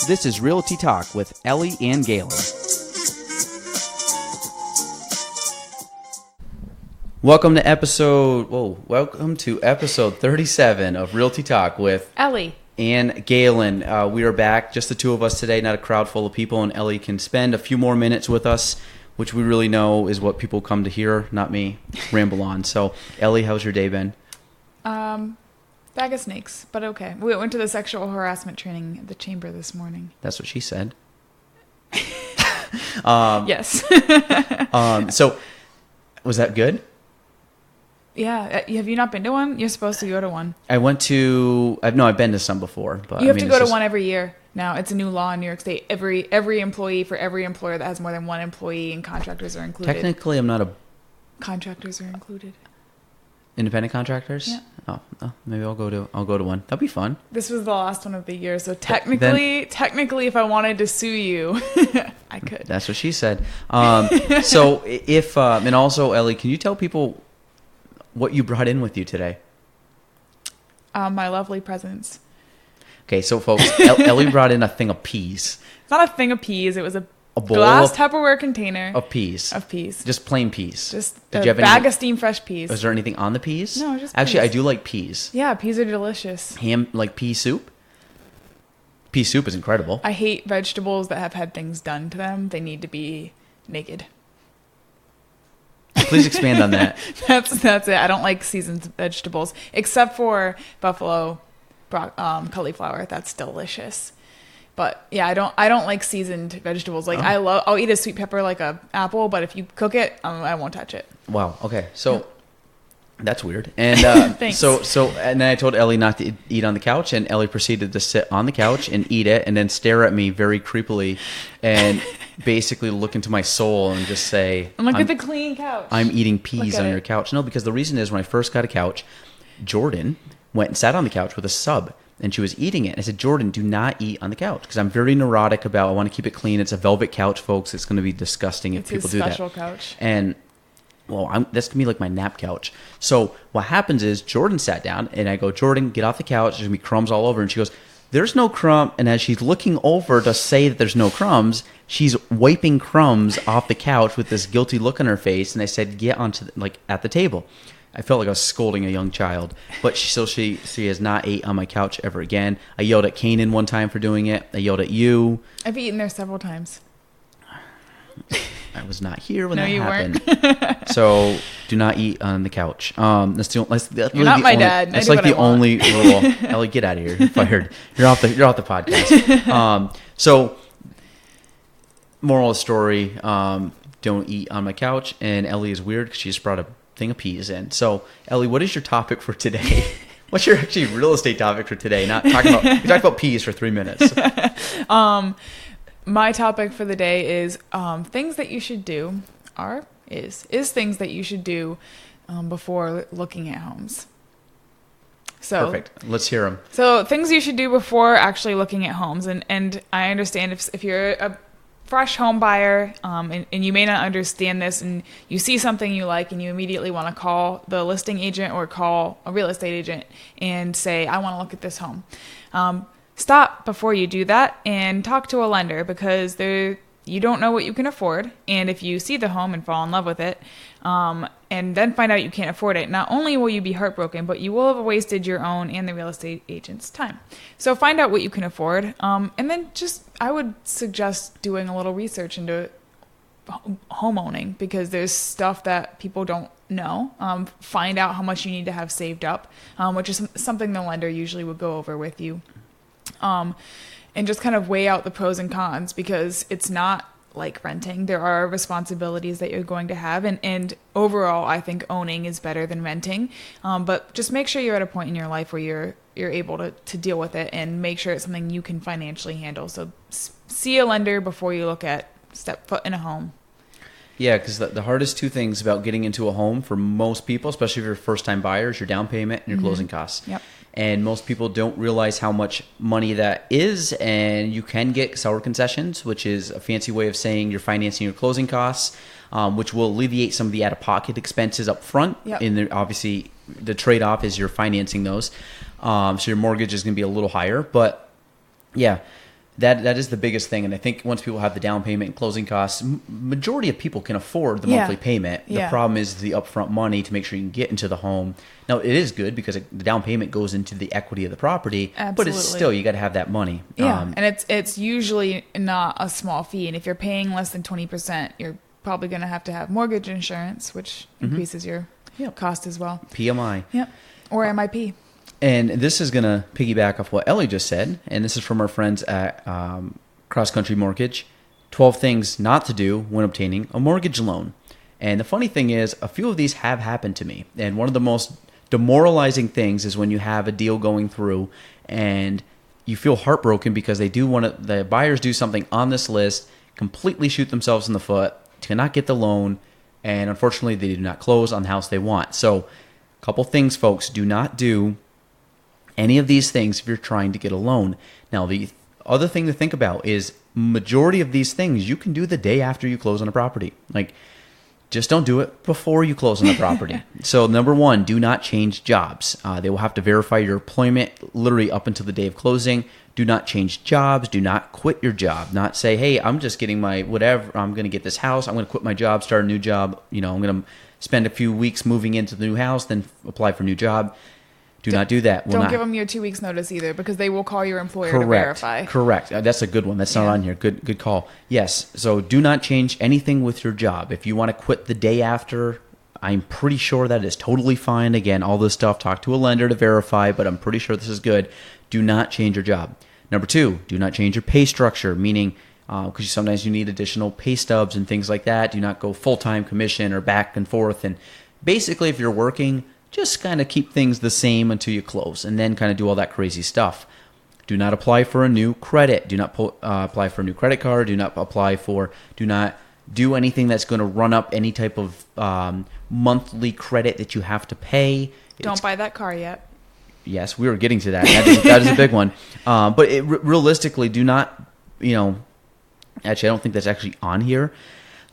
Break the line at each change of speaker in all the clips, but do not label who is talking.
This is Realty Talk with Ellie and Gaelan. Welcome to episode 37 of Realty Talk with
Ellie
and Gaelan. We are back, just the two of us today, not a crowd full of people, and Ellie can spend a few more minutes with us, which we really know is what people come to hear, not me ramble on. So, Ellie, how's your day been?
Bag of snakes, but okay. We went to the sexual harassment training at the chamber this morning.
That's what she said.
Yes.
So, was that good?
Yeah. Have you not been to one? You're supposed to go to one.
I went to... I've been to some before. But
you have to go to one every year now. It's a new law in New York State. Every employee for every employer that has more than one employee, and contractors are included.
Technically, I'm not a...
Contractors are included.
Independent contractors?
Yeah.
Oh, maybe I'll go to one. That'd be fun.
This was the last one of the year, so technically, if I wanted to sue you, I could.
That's what she said. So if and also Ellie, can you tell people what you brought in with you today?
My lovely presents.
Okay, so folks, Ellie brought in a thing of peas.
It's not a thing of peas. It was a
bowl
glass Tupperware container
of peas.
Just
plain peas.
Just a bag of steamed fresh peas.
Was there anything on the peas?
No, just
Actually,
peas.
I do like peas.
Yeah, peas are delicious.
Like pea soup? Pea soup is incredible.
I hate vegetables that have had things done to them. They need to be naked.
Please expand on that.
That's it. I don't like seasoned vegetables, except for buffalo cauliflower. That's delicious. But yeah, I don't like seasoned vegetables. Like I'll eat a sweet pepper like a apple, but if you cook it, I won't touch it.
Wow. Okay. So that's weird. And
Thanks.
So and then I told Ellie not to eat on the couch, and Ellie proceeded to sit on the couch and eat it, and then stare at me very creepily, and basically look into my soul and just say,
and look at the clean couch.
I'm eating peas on your couch. No, because the reason is when I first got a couch, Jordan went and sat on the couch with a sub. And she was eating it. I said, Jordan, do not eat on the couch. Because I'm very neurotic about, I want to keep it clean. It's a velvet couch, folks. It's going to be disgusting if people do that. It's his
special couch.
And, well, that's going to be like my nap couch. So what happens is Jordan sat down, and I go, Jordan, get off the couch. There's going to be crumbs all over. And she goes, there's no crumb. And as she's looking over to say that there's no crumbs, she's wiping crumbs off the couch with this guilty look on her face. And I said, get onto, at the table. I felt like I was scolding a young child, but she has not ate on my couch ever again. I yelled at Kanan one time for doing it. I yelled at you.
I've eaten there several times.
I was not here when that
happened.
Weren't. So do not eat on the couch. You're
not my dad.
That's like the only rule. Ellie, get out of here. You're fired. You're off the podcast. So moral of the story: don't eat on my couch. And Ellie is weird because she just brought a thing of peas in. So, Ellie, what is your topic for today? What's your actually real estate topic for today? Not talking about, we talked about peas for 3 minutes.
My topic for the day is things that you should do is things that you should do before looking at homes. So
perfect. Let's hear them.
So things you should do before actually looking at homes, and I understand if you're a fresh home buyer, and you may not understand this, and you see something you like and you immediately want to call the listing agent or call a real estate agent and say, I want to look at this home. Stop before you do that and talk to a lender, because you don't know what you can afford. And if you see the home and fall in love with it, and then find out you can't afford it, not only will you be heartbroken, but you will have wasted your own and the real estate agent's time. So find out what you can afford. And then I would suggest doing a little research into home owning, because there's stuff that people don't know. Find out how much you need to have saved up, which is something the lender usually would go over with you. And just kind of weigh out the pros and cons, because it's not like renting. There are responsibilities that you're going to have, and overall I think owning is better than renting, but just make sure you're at a point in your life where you're able to deal with it, and make sure it's something you can financially handle. So see a lender before you step foot in a home.
Yeah, because the hardest two things about getting into a home for most people, especially if you're a first-time buyer, is your down payment and your closing costs.
Yep.
And most people don't realize how much money that is, and you can get seller concessions, which is a fancy way of saying you're financing your closing costs, which will alleviate some of the out-of-pocket expenses up front.
Yep.
And obviously, the trade-off is you're financing those. So your mortgage is going to be a little higher. But, yeah, that is the biggest thing. And I think once people have the down payment and closing costs, majority of people can afford the monthly payment. The problem is the upfront money to make sure you can get into the home. Now, it is good because the down payment goes into the equity of the property.
Absolutely.
But it's still, you got to have that money.
Yeah, and it's usually not a small fee. And if you're paying less than 20%, you're probably going to have mortgage insurance, which increases your cost as well.
PMI.
Yep. Or MIP.
And this is going to piggyback off what Ellie just said. And this is from our friends at Cross Country Mortgage. 12 things not to do when obtaining a mortgage loan. And the funny thing is, a few of these have happened to me. And one of the most demoralizing things is when you have a deal going through and you feel heartbroken because the buyers do something on this list, completely shoot themselves in the foot, cannot get the loan, and unfortunately they do not close on the house they want. So a couple things, folks. Do not do any of these things if you're trying to get a loan. Now, the other thing to think about is majority of these things you can do the day after you close on a property. Like, just don't do it before you close on the property. So number one, do not change jobs. They will have to verify your employment literally up until the day of closing. Do not change jobs. Do not quit your job. Not say, hey, I'm just getting my whatever. I'm going to get this house. I'm going to quit my job, start a new job. I'm going to spend a few weeks moving into the new house, then apply for a new job. Do not do that.
Don't give them your 2 weeks notice either, because they will call your employer to
Correct.
verify.
Correct. That's a good one. That's not on here. Good call. Yes. So do not change anything with your job. If you want to quit the day after, I'm pretty sure that is totally fine. Again, all this stuff, talk to a lender to verify, but I'm pretty sure this is good. Do not change your job. Number two, do not change your pay structure, meaning because sometimes you need additional pay stubs and things like that. Do not go full-time commission or back and forth. And basically, if you're working, just kind of keep things the same until you close and then kind of do all that crazy stuff. Do not apply for a new credit. Do not apply for a new credit card. Do not do anything that's going to run up any type of monthly credit that you have to pay.
Don't buy that car yet.
Yes, we were getting to that. That is a big one. But realistically, do not, actually, I don't think that's actually on here.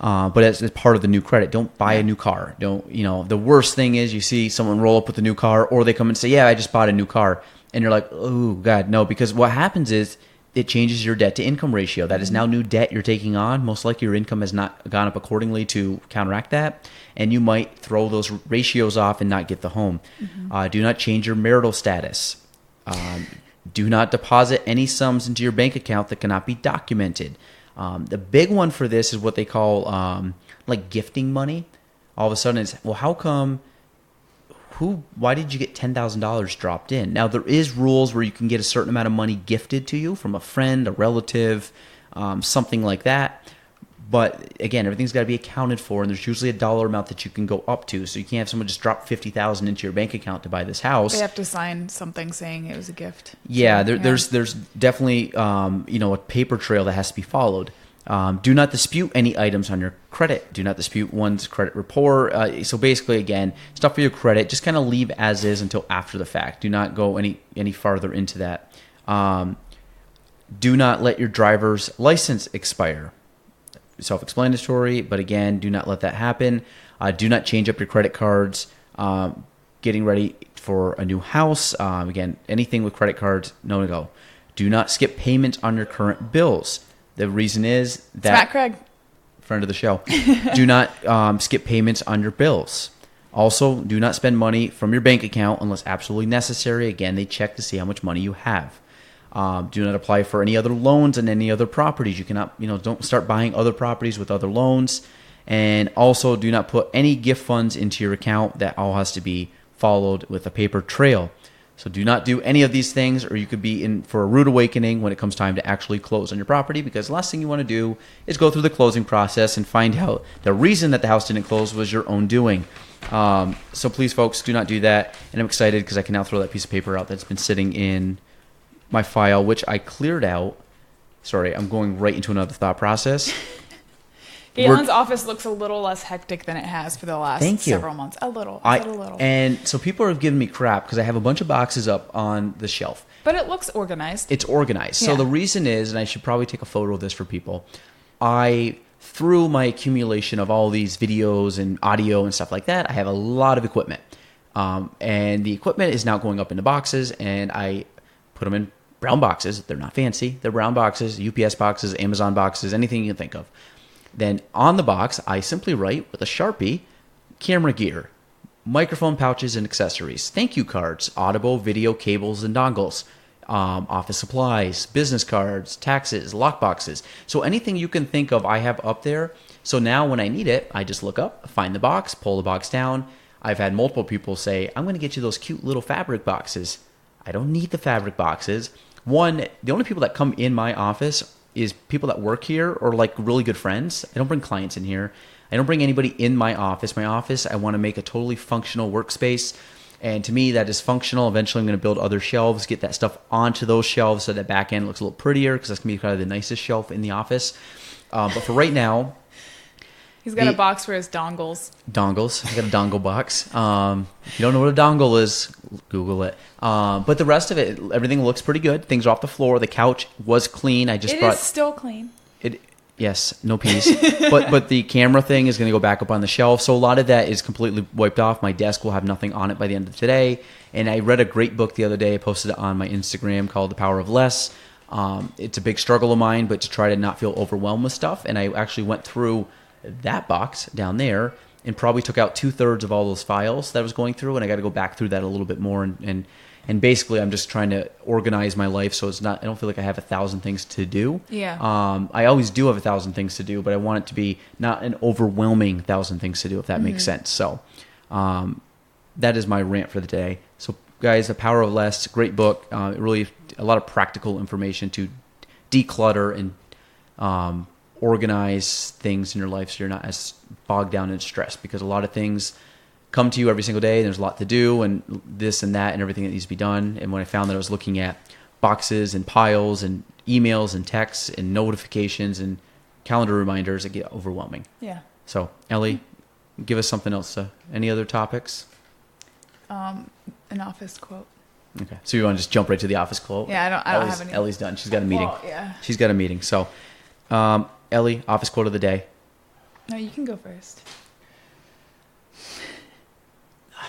But as part of the new credit, don't buy a new car. The worst thing is you see someone roll up with a new car, or they come and say, yeah, I just bought a new car. And you're like, oh, God, no. Because what happens is it changes your debt to income ratio. That is now new debt you're taking on. Most likely your income has not gone up accordingly to counteract that. And you might throw those ratios off and not get the home. Do not change your marital status. Do not deposit any sums into your bank account that cannot be documented. The big one for this is what they call like gifting money. All of a sudden it's, well, how come, why did you get $10,000 dropped in? Now there is rules where you can get a certain amount of money gifted to you from a friend, a relative, something like that. But again, everything's got to be accounted for, and there's usually a dollar amount that you can go up to. So you can't have someone just drop $50,000 into your bank account to buy this house.
They have to sign something saying it was a gift.
Yeah, there's definitely a paper trail that has to be followed. Do not dispute any items on your credit. Do not dispute one's credit report. So basically, again, stuff for your credit, just kind of leave as is until after the fact. Do not go any farther into that. Do not let your driver's license expire. Self-explanatory, but again, do not let that happen. Do not change up your credit cards. Getting ready for a new house. Again, anything with credit cards, no to go. Do not skip payments on your current bills. The reason is that...
Matt Craig.
Friend of the show. Do not skip payments on your bills. Also, do not spend money from your bank account unless absolutely necessary. Again, they check to see how much money you have. Do not apply for any other loans and any other properties. You cannot, don't start buying other properties with other loans. And also do not put any gift funds into your account. That all has to be followed with a paper trail. So do not do any of these things, or you could be in for a rude awakening when it comes time to actually close on your property, because the last thing you want to do is go through the closing process and find out the reason that the house didn't close was your own doing. So please, folks, do not do that. And I'm excited because I can now throw that piece of paper out that's been sitting in my file, which I cleared out. Sorry, I'm going right into another thought process.
Gaelan's office looks a little less hectic than it has for the last several months. A little.
And so people are giving me crap because I have a bunch of boxes up on the shelf.
But it looks organized.
It's organized.
Yeah.
So the reason is, and I should probably take a photo of this for people, through my accumulation of all these videos and audio and stuff like that, I have a lot of equipment. And the equipment is now going up into boxes, and I put them in brown boxes. They're not fancy. They're brown boxes, UPS boxes, Amazon boxes, anything you can think of. Then on the box, I simply write with a Sharpie, camera gear, microphone pouches and accessories, thank you cards, Audible, video, cables, and dongles, office supplies, business cards, taxes, lockboxes. So anything you can think of, I have up there. So now when I need it, I just look up, find the box, pull the box down. I've had multiple people say, I'm going to get you those cute little fabric boxes. I don't need the fabric boxes. One, the only people that come in my office is people that work here or like really good friends. I don't bring clients in here. I don't bring anybody in my office. My office, I want to make a totally functional workspace. And to me, that is functional. Eventually, I'm going to build other shelves, get that stuff onto those shelves so that back end looks a little prettier because that's going to be kind of the nicest shelf in the office. But for right now...
He's got a box for his dongles.
Dongles. I got a dongle box. If you don't know what a dongle is, Google it. But the rest of it, everything looks pretty good. Things are off the floor. The couch was clean. It is
still clean.
Yes, no peas. but the camera thing is going to go back up on the shelf. So a lot of that is completely wiped off. My desk will have nothing on it by the end of today. And I read a great book the other day. I posted it on my Instagram called The Power of Less. It's a big struggle of mine, but to try to not feel overwhelmed with stuff. And I actually went through that box down there and probably took out 2/3 of all those files that I was going through. And I got to go back through that a little bit more and basically, I'm just trying to organize my life so it's not. I don't feel like I have 1,000 things to do.
Yeah.
I always do have 1,000 things to do, but I want it to be not an overwhelming 1,000 things to do, if that makes sense. So, that is my rant for the day. So, guys, The Power of Less, great book. Really, a lot of practical information to declutter and organize things in your life so you're not as bogged down and stressed. Because a lot of things come to you every single day. There's a lot to do and this and that and everything that needs to be done. And when I found that I was looking at boxes and piles and emails and texts and notifications and calendar reminders, it get overwhelming.
Yeah.
So, Ellie, give us something else. Any other topics?
An office quote.
Okay. So you want to just jump right to the office quote?
Yeah, I don't have any.
Ellie's done. She's got a meeting.
Well, yeah.
She's got a meeting. So, Ellie, office quote of the day.
No, you can go first.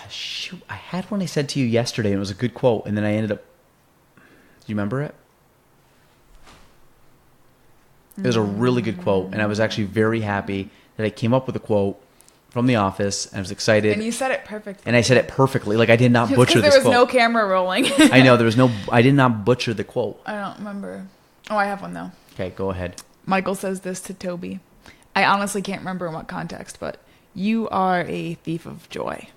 Shoot, I had one I said to you yesterday, and it was a good quote, and then I ended up... Do you remember it? It was a really good quote, and I was actually very happy that I came up with a quote from the office, and I was excited.
And you said it perfectly.
And I said it perfectly. Like, I did not butcher this quote.
There was no camera rolling.
I know, I did not butcher the quote.
I don't remember. Oh, I have one, though.
Okay, go ahead.
Michael says this to Toby. I honestly can't remember in what context, but you are a thief of joy.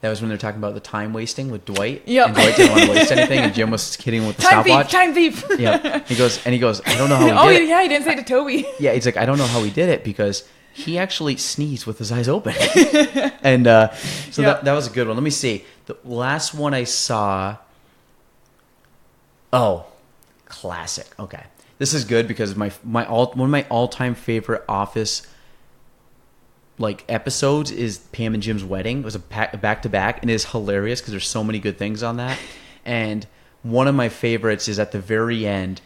That was when they're talking about the time wasting with Dwight.
Yep.
And Dwight didn't want to waste anything, and Jim was kidding with the stopwatch.
Time thief.
Yeah. He goes, I don't know how he did it.
Yeah, he didn't say it to Toby.
Yeah, he's like, I don't know how he did it because he actually sneezed with his eyes open. And so
Yep.
that was a good one. Let me see. The last one I saw. Oh, classic. Okay. This is good because one of my all-time favorite Office episodes is Pam and Jim's wedding. It was a back-to-back, and it is hilarious because there's so many good things on that. And one of my favorites is at the very end.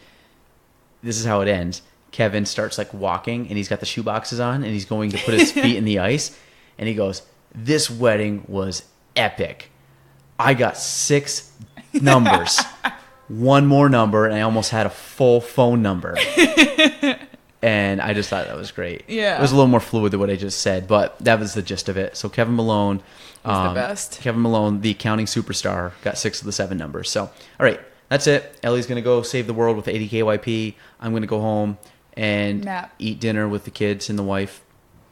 This is how it ends. Kevin starts walking, and he's got the shoe boxes on, and he's going to put his feet in the ice, and he goes, "This wedding was epic. I got 6 numbers, one more number, and I almost had a full phone number." And I just thought that was great.
Yeah.
It was a little more fluid than what I just said, but that was the gist of it. So Kevin Malone.
He's the best.
Kevin Malone, the accounting superstar, got 6 of the 7 numbers. So, all right, that's it. Ellie's going to go save the world with 80 KYP. I'm going to go home and eat dinner with the kids and the wife.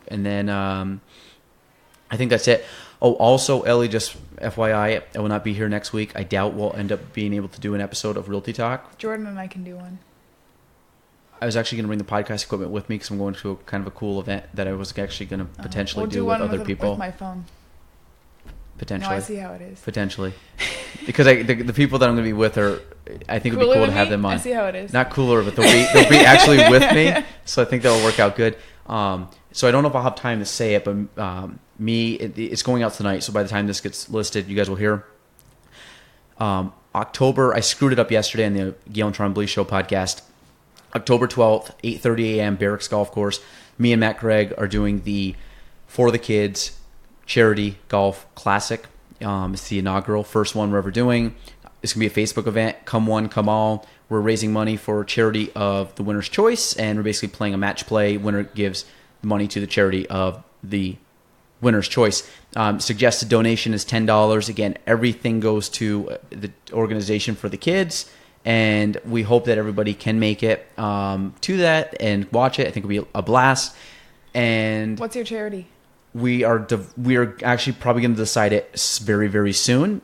And then I think that's it. Oh, also, Ellie, just FYI, I will not be here next week. I doubt we'll end up being able to do an episode of Realty Talk.
Jordan and I can do one.
I was actually going to bring the podcast equipment with me because I'm going to kind of a cool event that I was actually going to potentially do with other people.
With my phone.
Potentially.
No, I see how it is.
Potentially. Because the people that I'm going to be with I think it would be cool to have them on.
I see how it is.
Not cooler, but they'll be actually with me. So I think that'll work out good. So I don't know if I'll have time to say it, but it's going out tonight. So by the time this gets listed, you guys will hear. October, I screwed it up yesterday on the Gaelan Trombley Show podcast. October 12th, 8:30 a.m., Barracks Golf Course. Me and Matt Craig are doing the For the Kids Charity Golf Classic. It's the inaugural first one we're ever doing. It's going to be a Facebook event. Come one, come all. We're raising money for charity of the winner's choice, and we're basically playing a match play. Winner gives money to the charity of the winner's choice. Suggested donation is $10. Again, everything goes to the organization for the kids, and we hope that everybody can make it to that and watch it. I think it'll be a blast. And
what's your charity?
We are actually probably going to decide it very, very soon.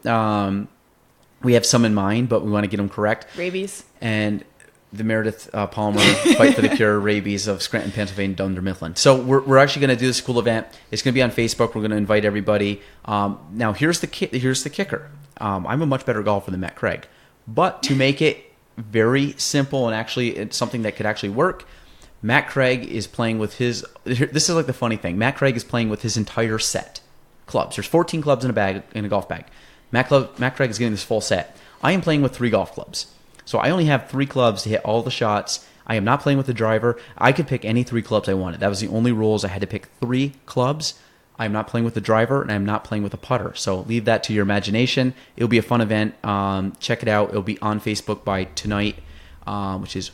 We have some in mind, but we want to get them correct.
Rabies.
And the Meredith Palmer Fight for the Cure Rabies of Scranton, Pennsylvania, Dunder Mifflin. So we're actually going to do this cool event. It's going to be on Facebook. We're going to invite everybody. Now here's the kicker. I'm a much better golfer than Matt Craig, but to make it very simple and actually it's something that could actually work, Matt Craig is playing with his. This is like the funny thing. Matt Craig is playing with his entire set clubs. There's 14 clubs in a golf bag. Matt Craig is getting this full set. I am playing with 3 golf clubs. So I only have 3 clubs to hit all the shots. I am not playing with the driver. I could pick any 3 clubs I wanted. That was the only rules. I had to pick 3 clubs. I am not playing with the driver, and I am not playing with a putter. So leave that to your imagination. It'll be a fun event. Check it out. It'll be on Facebook by tonight, which is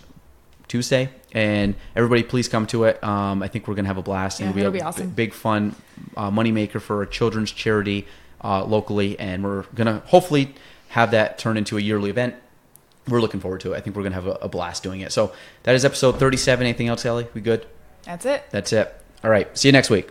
Tuesday. And everybody, please come to it. I think we're going to have a blast.
Yeah, it'll be awesome.
Big fun moneymaker for a children's charity locally. And we're going to hopefully have that turn into a yearly event. We're looking forward to it. I think we're going to have a blast doing it. So that is episode 37. Anything else, Ellie? We good?
That's it.
That's it. All right. See you next week.